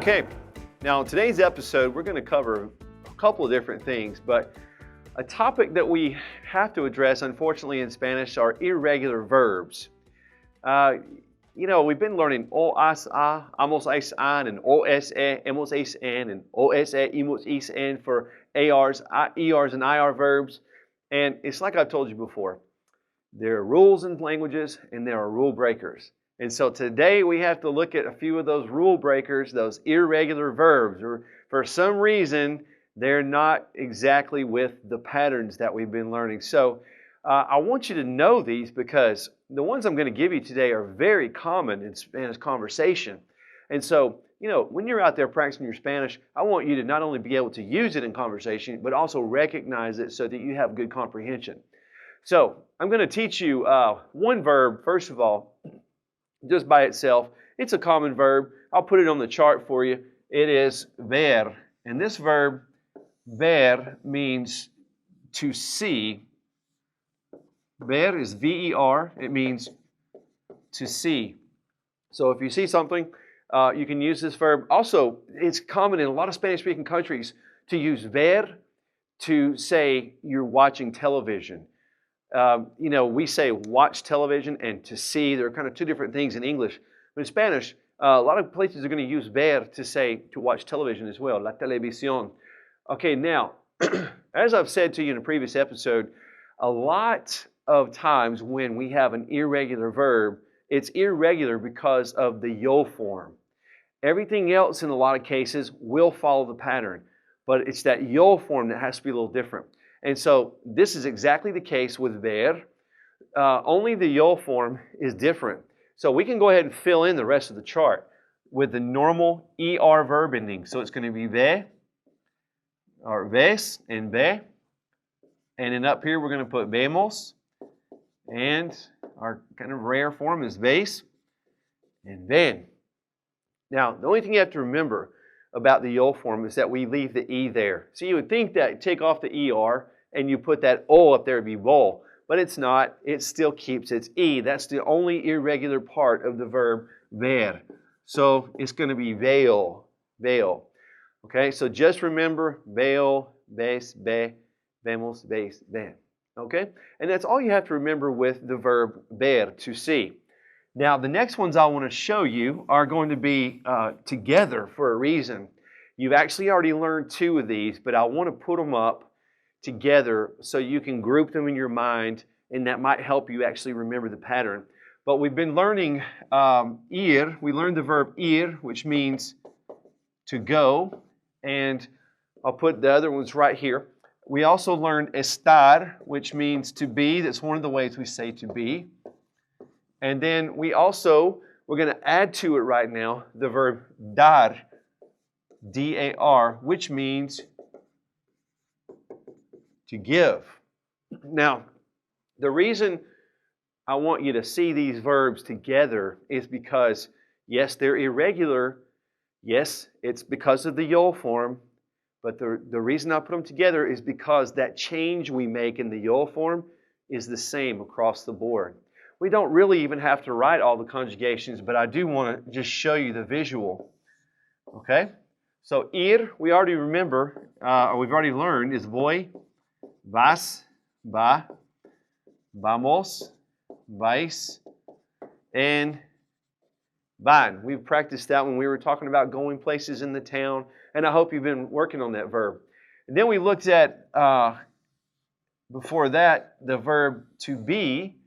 Okay, now in today's episode, we're going to cover a couple of different things, but a topic that we have to address, unfortunately, in Spanish are irregular verbs. We've been learning os, a, amos, es, an, and os, e, hemos, es, en, and os, e, imos, is, en for ARs, ERs, and IR verbs. And it's like I've told you before, there are rules in languages and there are rule breakers. And so today we have to look at a few of those rule breakers, those irregular verbs, or for some reason they're not exactly with the patterns that we've been learning. So I want you to know these because the ones I'm going to give you today are very common in Spanish conversation. And so, when you're out there practicing your Spanish, I want you to not only be able to use it in conversation, but also recognize it so that you have good comprehension. So I'm going to teach you one verb, first of all, just by itself. It's a common verb. I'll put it on the chart for you. It is ver. And this verb, ver, means to see. Ver is V-E-R. It means to see. So if you see something, you can use this verb. Also, it's common in a lot of Spanish-speaking countries to use ver to say you're watching television. We say watch television and to see. There are kind of two different things in English. But in Spanish, a lot of places are going to use ver to say to watch television as well, la televisión. Okay, now, as I've said to you in a previous episode, a lot of times when we have an irregular verb, it's irregular because of the yo form. Everything else in a lot of cases will follow the pattern, but it's that yo form that has to be a little different. And so this is exactly the case with ver. Only the yo form is different. So we can go ahead and fill in the rest of the chart with the normal ER verb ending. So it's going to be ve, or ves, and ve. And then up here we're going to put vemos. And our kind of rare form is ves and ven. Now, the only thing you have to remember about the yo form is that we leave the E there. So you would think that take off the ER and you put that O up there, it'd be vol. But it's not. It still keeps its E. That's the only irregular part of the verb ver. So it's going to be veo, veo. Okay, so just remember veo, ves, ve, vemos, ves, ven. Okay, and that's all you have to remember with the verb ver, to see. Now, the next ones I want to show you are going to be together for a reason. You've actually already learned two of these, but I want to put them up together so you can group them in your mind, and that might help you actually remember the pattern. But we've been learning ir. We learned the verb ir, which means to go, and I'll put the other ones right here. We also learned estar, which means to be. That's one of the ways we say to be. And then we're going to add to it right now the verb dar, D-A-R, which means to give. Now, the reason I want you to see these verbs together is because, yes, they're irregular. Yes, it's because of the yo form. But the reason I put them together is because that change we make in the yo form is the same across the board. We don't really even have to write all the conjugations, but I do want to just show you the visual. Okay? So ir, we already remember, or we've already learned, is voy, vas, va, vamos, vais, and van. We've practiced that when we were talking about going places in the town, and I hope you've been working on that verb. And then we looked at, before that, the verb to be,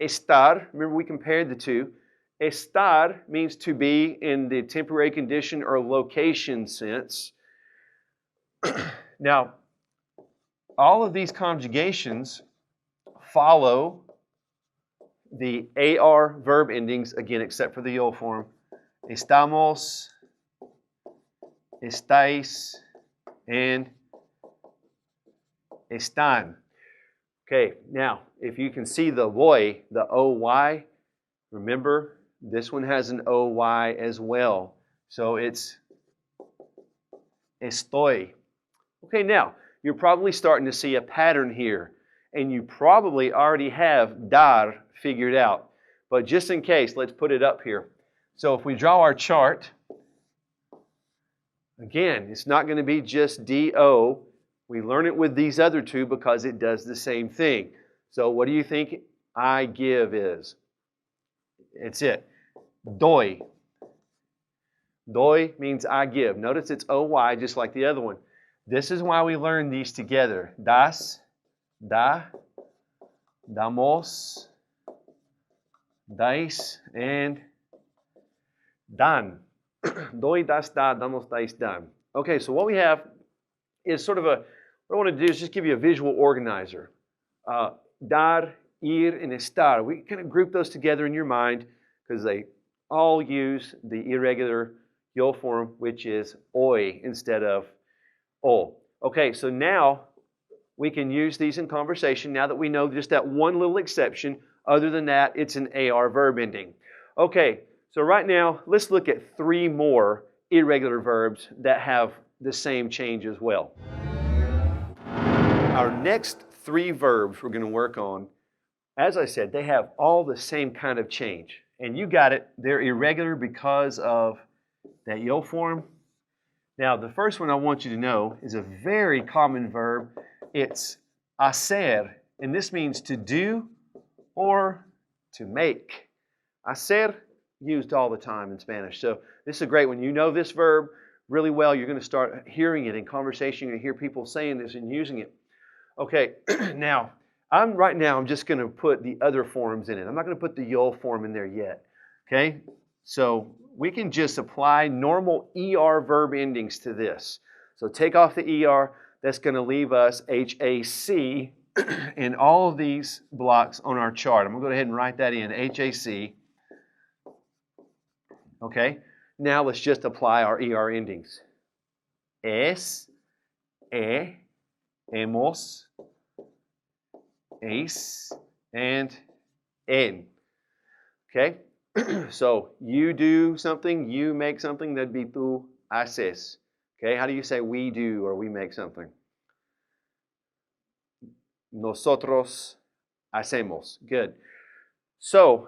estar. Remember, we compared the two. Estar means to be in the temporary condition or location sense. Now, all of these conjugations follow the AR verb endings, again, except for the yo form. Estamos, estáis, and están. Okay, now, if you can see the voy, the O-Y, remember, this one has an O-Y as well. So it's estoy. Okay, now, you're probably starting to see a pattern here. And you probably already have dar figured out. But just in case, let's put it up here. So if we draw our chart, Again, it's not going to be just do. We learn it with these other two because it does the same thing. So what do you think I give is? It's it. Doy. Doy means I give. Notice it's OY just like the other one. This is why we learn these together. Das, da, damos, dais, and dan. Doy, das, da, damos, dais, dan. Okay, so what we have is sort of a, what I want to do is just give you a visual organizer. Dar, ir, and estar. We kind of group those together in your mind because they all use the irregular yo form, which is hoy instead of o. Okay, so now we can use these in conversation now that we know just that one little exception. Other than that, it's an AR verb ending. Okay, so right now, let's look at 3 more irregular verbs that have the same change as well. Our next 3 verbs we're going to work on, as I said, they have all the same kind of change. And you got it, they're irregular because of that yo form. Now, the first one I want you to know is a very common verb. It's hacer, and this means to do or to make. Hacer, used all the time in Spanish. So this is a great one. You know this verb really well. You're going to start hearing it in conversation. You're going to hear people saying this and using it. Okay, now, I'm just going to put the other forms in it. I'm not going to put the yo form in there yet. Okay, so we can just apply normal ER verb endings to this. So take off the ER. That's going to leave us HAC in all of these blocks on our chart. I'm going to go ahead and write that in, HAC. Okay, now let's just apply our ER endings. Es, hemos, es, and en. Okay, so you do something, you make something, that'd be tú haces. Okay, how do you say we do or we make something? Nosotros hacemos. Good. So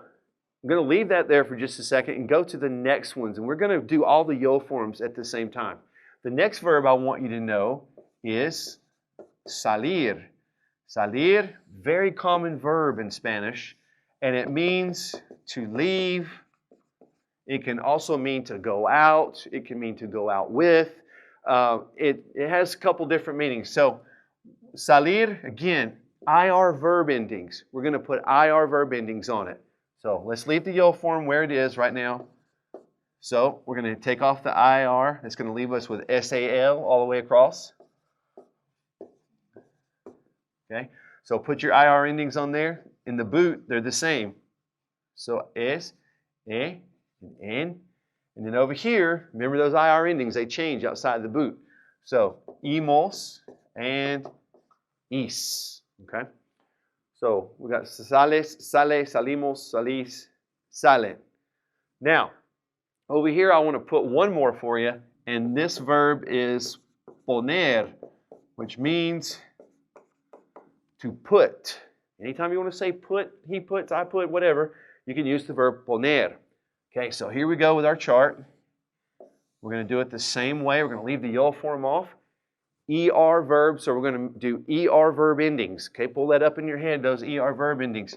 I'm going to leave that there for just a second and go to the next ones. And we're going to do all the yo forms at the same time. The next verb I want you to know is salir. Salir, very common verb in Spanish. And it means to leave. It can also mean to go out. It can mean to go out with. It has a couple different meanings. So salir, again, IR verb endings. We're going to put IR verb endings on it. So let's leave the yo form where it is right now. So we're going to take off the IR. It's going to leave us with SAL all the way across. Okay, so put your IR endings on there. In the boot, they're the same. So es, and en. And then over here, remember those IR endings, they change outside the boot. So imos and is. Okay? So we got sales, sale, salimos, salís, salen. Now, over here I want to put one more for you, and this verb is poner, which means to put. Anytime you want to say put, he puts, I put, whatever, you can use the verb poner. Okay, so here we go with our chart. We're going to do it the same way. We're going to leave the yo form off. ER verbs, so we're going to do ER verb endings. Okay, pull that up in your head, those ER verb endings.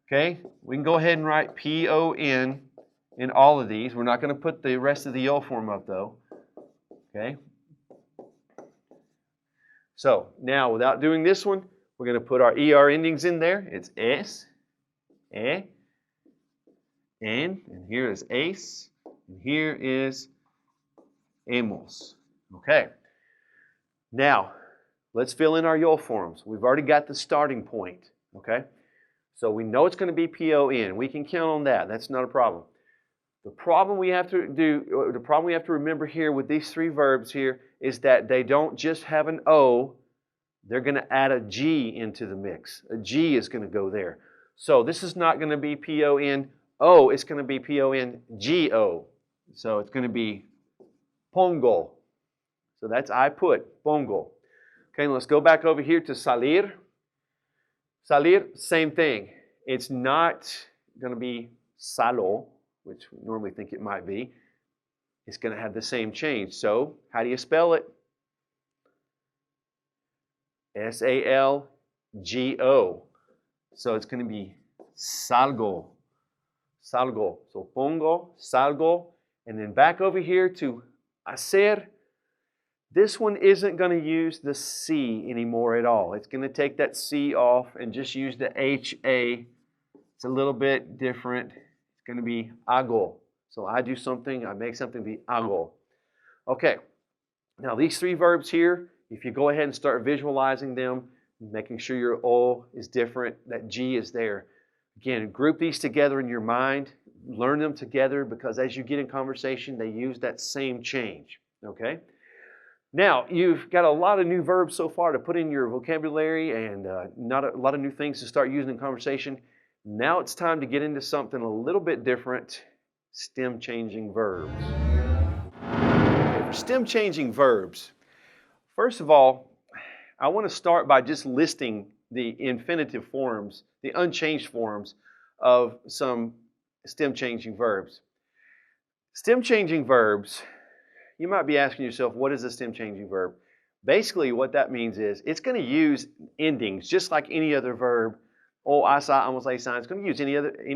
Okay, we can go ahead and write PON in all of these. We're not going to put the rest of the yo form up though. Okay. So now without doing this one, we're going to put our ER endings in there. It's es, en, and here is es, and here is hemos. Okay. Now, let's fill in our yo forms. We've already got the starting point, okay? So we know it's going to be PON. We can count on that. That's not a problem. The problem we have to remember here with these 3 verbs here is that they don't just have an O. They're going to add a G into the mix. A G is going to go there. So this is not going to be PON-O. It's going to be PON-G-O. So it's going to be pongo. So that's I put, pongo. Okay, let's go back over here to salir. Salir, same thing. It's not going to be salo, which we normally think it might be. it's going to have the same change. So how do you spell it? S-A-L-G-O. So it's going to be salgo. Salgo. So pongo, salgo. And then back over here to hacer. This one isn't going to use the C anymore at all. It's going to take that C off and just use the H-A. It's a little bit different. It's going to be hago. So I do something, I make something be hago. Okay. Now these three verbs here, if you go ahead and start visualizing them, making sure your O is different, that G is there. Again, group these together in your mind. Learn them together because as you get in conversation, they use that same change. Okay? Now, you've got a lot of new verbs so far to put in your vocabulary and not a lot of new things to start using in conversation. Now it's time to get into something a little bit different, stem changing verbs. Okay, for stem changing verbs, first of all, I want to start by just listing the infinitive forms, the unchanged forms of some stem changing verbs. Stem changing verbs, you might be asking yourself, what is a stem changing verb? Basically, what that means is it's going to use endings just like any other verb. O, asa, amos, aisan. It's going to use any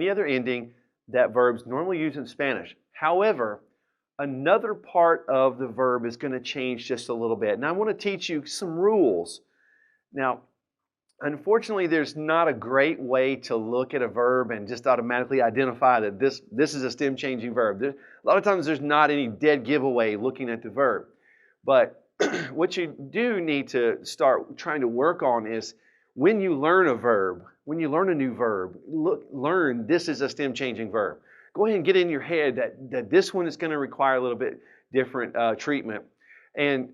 other ending that verbs normally use in Spanish. However, another part of the verb is going to change just a little bit. And I want to teach you some rules. Now, unfortunately, there's not a great way to look at a verb and just automatically identify that this is a stem changing verb. A lot of times there's not any dead giveaway looking at the verb. But what you do need to start trying to work on is when you learn a verb, when you learn a new verb, learn this is a stem changing verb. Go ahead and get in your head that this one is going to require a little bit different treatment. And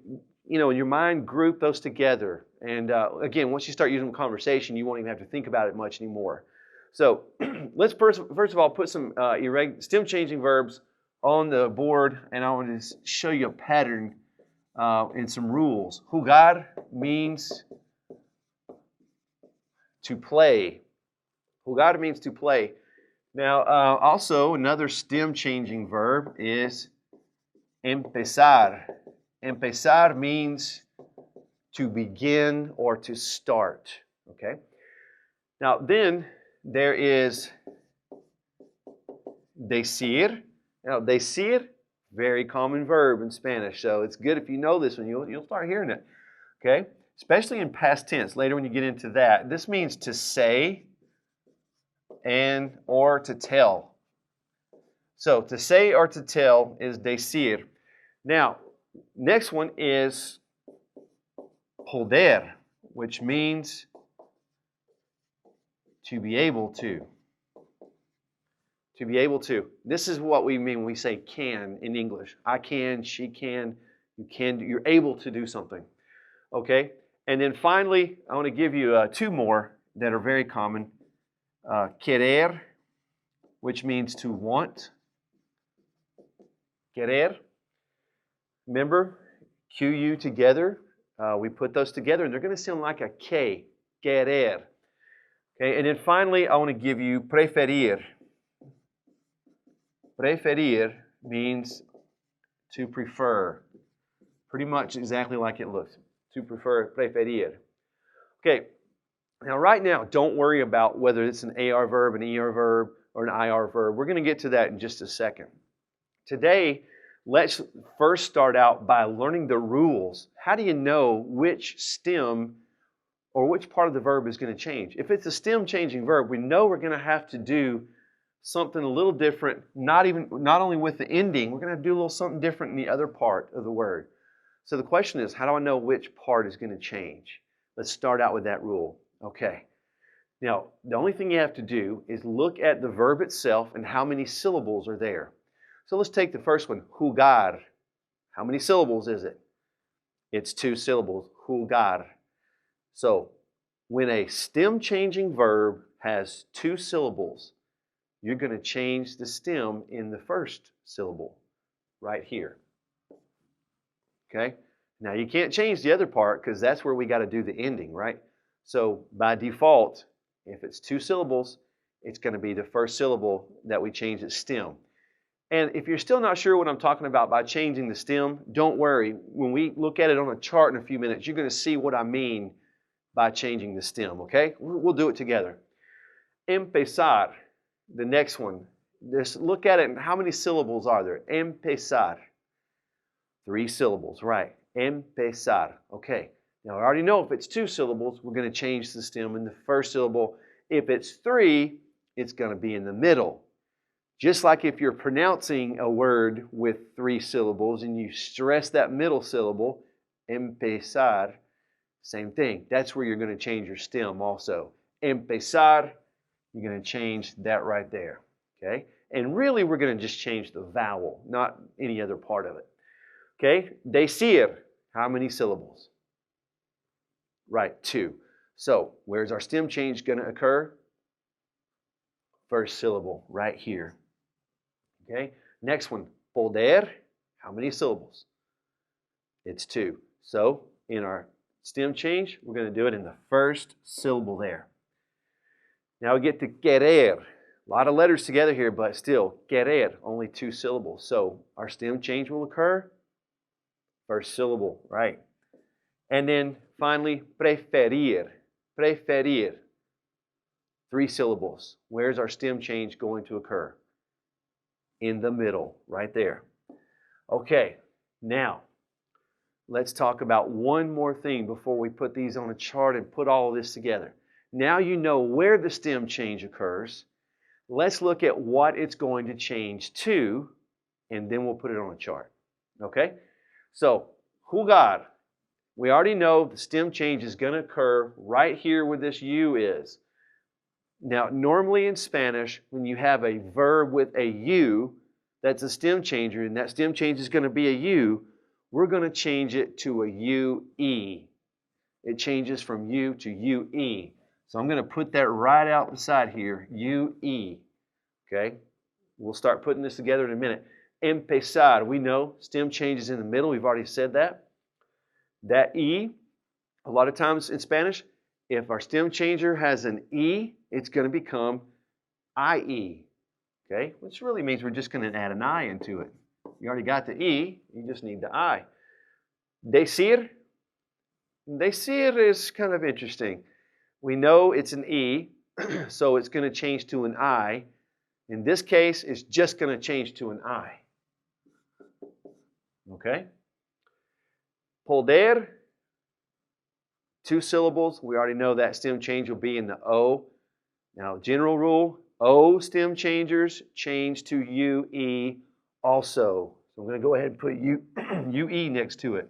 in your mind, group those together. And again, once you start using conversation, you won't even have to think about it much anymore. So let's first of all put some stem changing verbs on the board, and I want to show you a pattern and some rules. Jugar means to play. Jugar means to play. Now, also another stem changing verb is empezar. Empezar means to begin or to start. Okay. Now then there is decir. Now decir, very common verb in Spanish, so it's good if you know this one. You'll start hearing it. Okay, especially in past tense. Later when you get into that, this means to say and or to tell. So to say or to tell is decir. Now, next one is poder, which means to be able to. To be able to. This is what we mean when we say can in English. I can, she can, you can, you're able to do something. Okay? And then finally, I want to give you two more that are very common. Querer, which means to want. Querer. Remember, Q-U together. We put those together, and they're going to sound like a K. Querer. Okay, and then finally, I want to give you preferir. Preferir means to prefer. Pretty much exactly like it looks. To prefer, preferir. Okay, now right now, don't worry about whether it's an AR verb, an ER verb, or an IR verb. We're going to get to that in just a second. Today, let's first start out by learning the rules. How do you know which stem or which part of the verb is going to change? If it's a stem changing verb, we know we're going to have to do something a little different, not only with the ending, we're going to have to do a little something different in the other part of the word. So the question is, how do I know which part is going to change? Let's start out with that rule. Okay. Now, the only thing you have to do is look at the verb itself and how many syllables are there. So let's take the first one, jugar. How many syllables is it? It's 2 syllables, jugar. So when a stem changing verb has 2 syllables, you're going to change the stem in the first syllable right here. Okay? Now you can't change the other part because that's where we got to do the ending, right? So by default, if it's 2 syllables, it's going to be the first syllable that we change its stem. And if you're still not sure what I'm talking about by changing the stem, don't worry. When we look at it on a chart in a few minutes, you're going to see what I mean by changing the stem, okay? We'll do it together. Empezar, the next one. Just look at it and how many syllables are there? Empezar. 3 syllables, right. Empezar. Okay. Now I already know if it's 2 syllables, we're going to change the stem in the first syllable. If it's 3, it's going to be in the middle. Just like if you're pronouncing a word with 3 syllables and you stress that middle syllable, empezar, same thing. That's where you're going to change your stem also. Empezar, you're going to change that right there. Okay? And really we're going to just change the vowel, not any other part of it. Okay? Decir, how many syllables? Right, 2. So where's our stem change going to occur? First syllable, right here. Okay, next one, poder, how many syllables? It's 2. So in our stem change, we're going to do it in the first syllable there. Now we get to querer. A lot of letters together here, but still, querer, only 2 syllables. So our stem change will occur, first syllable, right? And then finally, preferir, preferir, 3 syllables. Where's our stem change going to occur? In the middle, right there. Okay, now let's talk about one more thing before we put these on a chart and put all of this together. Now you know where the stem change occurs. Let's look at what it's going to change to, and then we'll put it on a chart. Okay? So, jugar. We already know the stem change is going to occur right here where this U is. Now, normally in Spanish, when you have a verb with a U, that's a stem changer, and that stem change is going to be a U, we're going to change it to a UE. It changes from U to UE. So I'm going to put that right out beside here, UE. Okay? We'll start putting this together in a minute. Empezar, we know stem changes in the middle. We've already said that. That E, a lot of times in Spanish, if our stem changer has an E, it's going to become IE, okay? Which really means we're just going to add an I into it. You already got the E, you just need the I. Decir. Decir is kind of interesting. We know it's an E, so it's going to change to an I. In this case, it's just going to change to an I. Okay? Poder. 2 syllables. We already know that stem change will be in the O. Now, general rule, O stem changers change to UE also. So I'm going to go ahead and put UE next to it.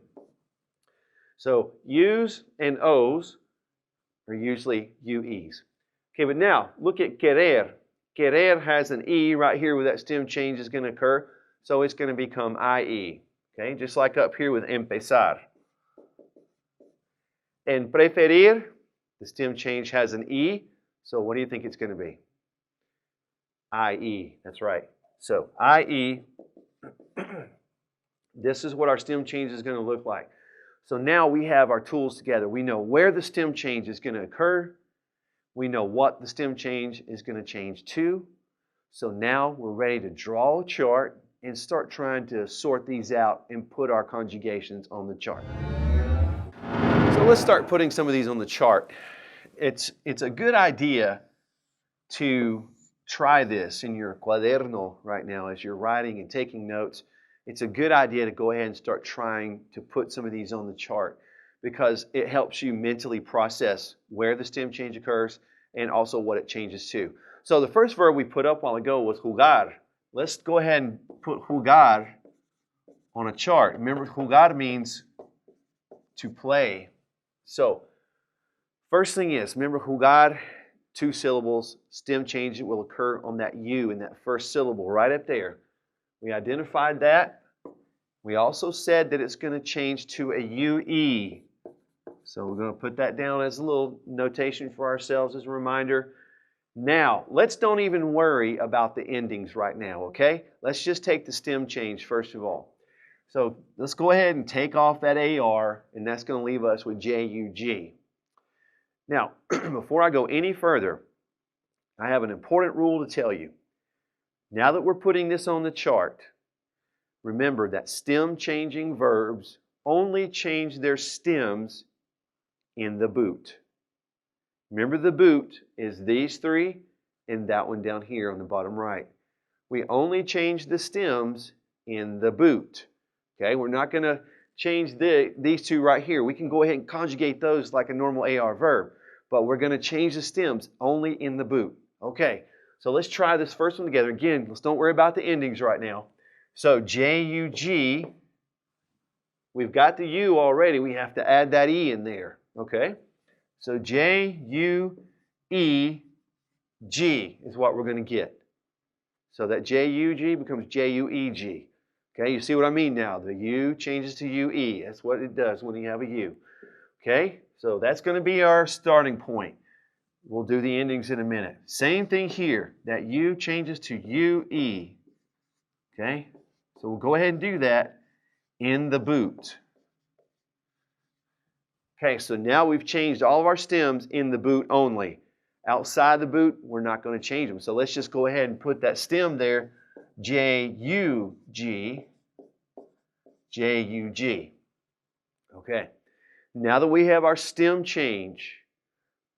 So U's and O's are usually UEs. Okay, but now look at querer. Querer has an E right here where that stem change is going to occur. So it's going to become IE. Okay, just like up here with empezar. And preferir, the stem change has an E, so what do you think it's going to be? IE, that's right. So IE, this is what our stem change is going to look like. So now we have our tools together. We know where the stem change is going to occur. We know what the stem change is going to change to. So now we're ready to draw a chart and start trying to sort these out and put our conjugations on the chart. So let's start putting some of these on the chart. It's a good idea to try this in your cuaderno right now as you're writing and taking notes. It's a good idea to go ahead and start trying to put some of these on the chart because it helps you mentally process where the stem change occurs and also what it changes to. So the first verb we put up a while ago was jugar. Let's go ahead and put jugar on a chart. Remember, jugar means to play. So, first thing is, remember jugar, 2 syllables, stem change will occur on that U in that first syllable right up there. We identified that. We also said that it's going to change to a UE. So we're going to put that down as a little notation for ourselves as a reminder. Now, let's don't even worry about the endings right now, okay? Let's just take the stem change first of all. So let's go ahead and take off that AR, and that's going to leave us with JUG. Now, before I go any further, I have an important rule to tell you. Now that we're putting this on the chart, remember that stem-changing verbs only change their stems in the boot. Remember the boot is these three and that one down here on the bottom right. We only change the stems in the boot. Okay, we're not going to change these two right here. We can go ahead and conjugate those like a normal AR verb, but we're going to change the stems only in the boot. Okay, so let's try this first one together. Again, let's don't worry about the endings right now. So J-U-G, we've got the U already. We have to add that E in there. Okay, so J-U-E-G is what we're going to get. So that J-U-G becomes J-U-E-G. Okay, you see what I mean now? The U changes to U-E. That's what it does when you have a U. Okay, so that's going to be our starting point. We'll do the endings in a minute. Same thing here. That U changes to U-E. Okay, so we'll go ahead and do that in the boot. Okay, so now we've changed all of our stems in the boot only. Outside the boot, we're not going to change them. So let's just go ahead and put that stem there, J-U-G, J-U-G. Okay, now that we have our stem change,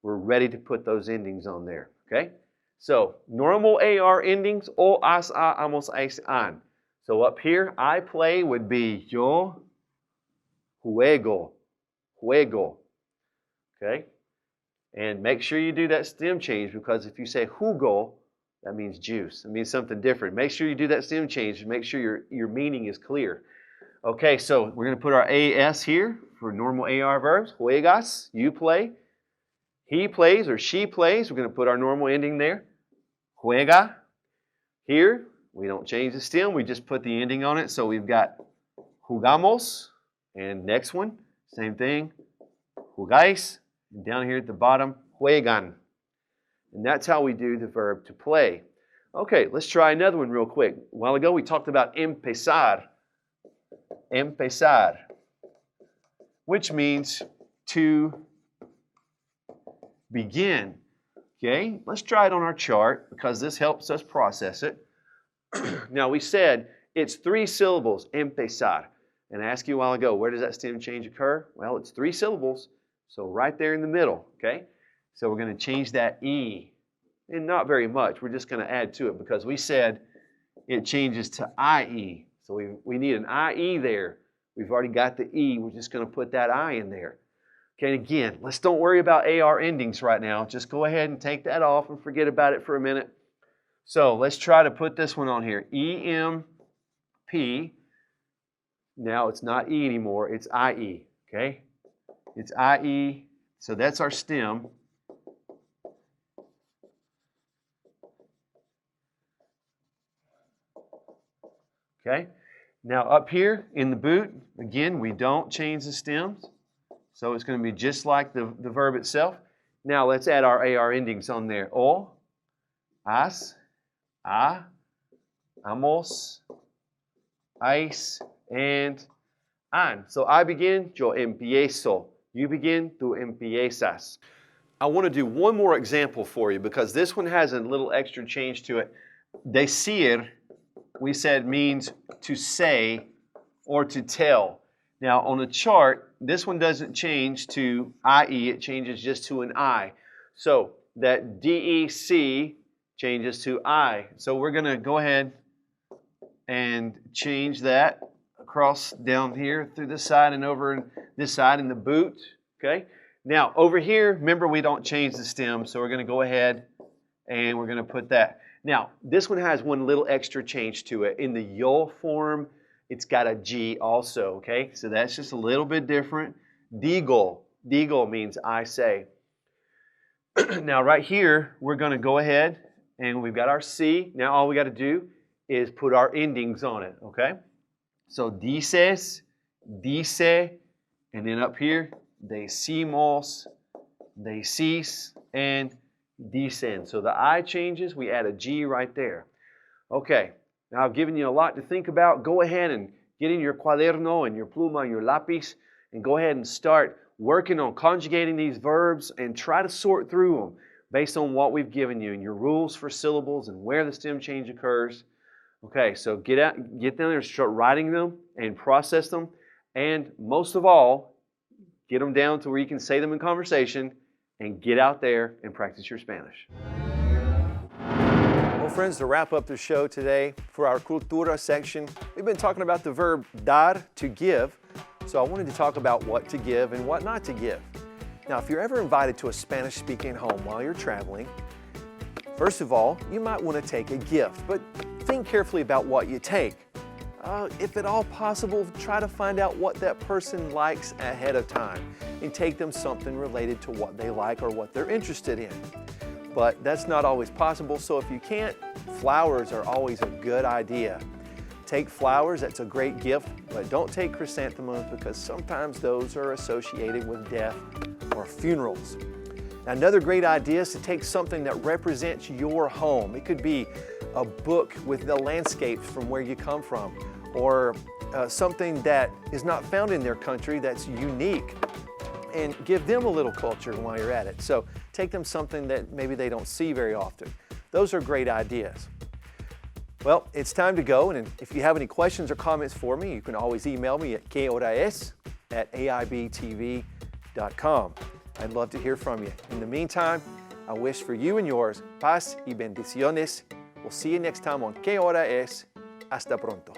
we're ready to put those endings on there. Okay, so normal AR endings, o, as, a, amos, ais, an. So up here, I play would be yo juego, juego. Okay. And make sure you do that stem change, because if you say jugo, that means juice. It means something different. Make sure you do that stem change and make sure your meaning is clear. Okay, so we're going to put our AS here for normal AR verbs. Juegas, you play. He plays or she plays. We're going to put our normal ending there. Juega. Here, we don't change the stem. We just put the ending on it. So we've got jugamos. And next one, same thing. Jugáis. And down here at the bottom, juegan. And that's how we do the verb to play. Okay, let's try another one real quick. A while ago we talked about empezar. Empezar, which means to begin. Okay, let's try it on our chart because this helps us process it. Now we said it's 3 syllables, empezar. And I asked you a while ago, where does that stem change occur? Well, it's 3 syllables. So right there in the middle, okay? So we're going to change that E. And not very much. We're just going to add to it because we said it changes to IE. So we need an IE there. We've already got the E. We're just going to put that I in there. Okay, and again, let's don't worry about AR endings right now. Just go ahead and take that off and forget about it for a minute. So let's try to put this one on here. EMP. Now it's not E anymore. It's IE, okay? It's IE, so that's our stem. Okay, now up here in the boot, again, we don't change the stems. So it's going to be just like the verb itself. Now let's add our AR endings on there. O, as, a, amos, ais, and an. So I begin, yo empiezo. You begin, tú empiezas. I want to do one more example for you because this one has a little extra change to it. Decir, we said, means to say or to tell. Now on the chart, this one doesn't change to IE, it changes just to an I. So that DEC changes to I. So we're going to go ahead and change that across down here through this side and over this side in the boot. Okay. Now over here, remember we don't change the stem, so we're going to go ahead and we're going to put that. Now this one has one little extra change to it. In the yo form, it's got a G also. Okay, so that's just a little bit different. Digo, digo means I say. Now right here, we're going to go ahead and we've got our C. Now all we got to do is put our endings on it. Okay. So dices, dice, and then up here, decimos, decís, and dicen. So the I changes, we add a G right there. Okay, now I've given you a lot to think about. Go ahead and get in your cuaderno and your pluma and your lápiz and go ahead and start working on conjugating these verbs and try to sort through them. based on what we've given you and your rules for syllables and where the stem change occurs. Okay, so get down there and start writing them and process them. And most of all, get them down to where you can say them in conversation and get out there and practice your Spanish. Well, friends, to wrap up the show today for our Cultura section, we've been talking about the verb dar, to give. So I wanted to talk about what to give and what not to give. Now, if you're ever invited to a Spanish-speaking home while you're traveling, first of all, you might want to take a gift, but think carefully about what you take. If at all possible, try to find out what that person likes ahead of time and take them something related to what they like or what they're interested in. But that's not always possible, so if you can't, flowers are always a good idea. Take flowers, that's a great gift, but don't take chrysanthemums because sometimes those are associated with death or funerals. Now, another great idea is to take something that represents your home. It could be a book with the landscapes from where you come from, or something that is not found in their country that's unique, and give them a little culture while you're at it. So take them something that maybe they don't see very often. Those are great ideas. Well, it's time to go, and if you have any questions or comments for me, you can always email me at quehoraes@aibtv.com. I'd love to hear from you. In the meantime, I wish for you and yours paz y bendiciones. We'll see you next time on Que Hora Es. Hasta pronto.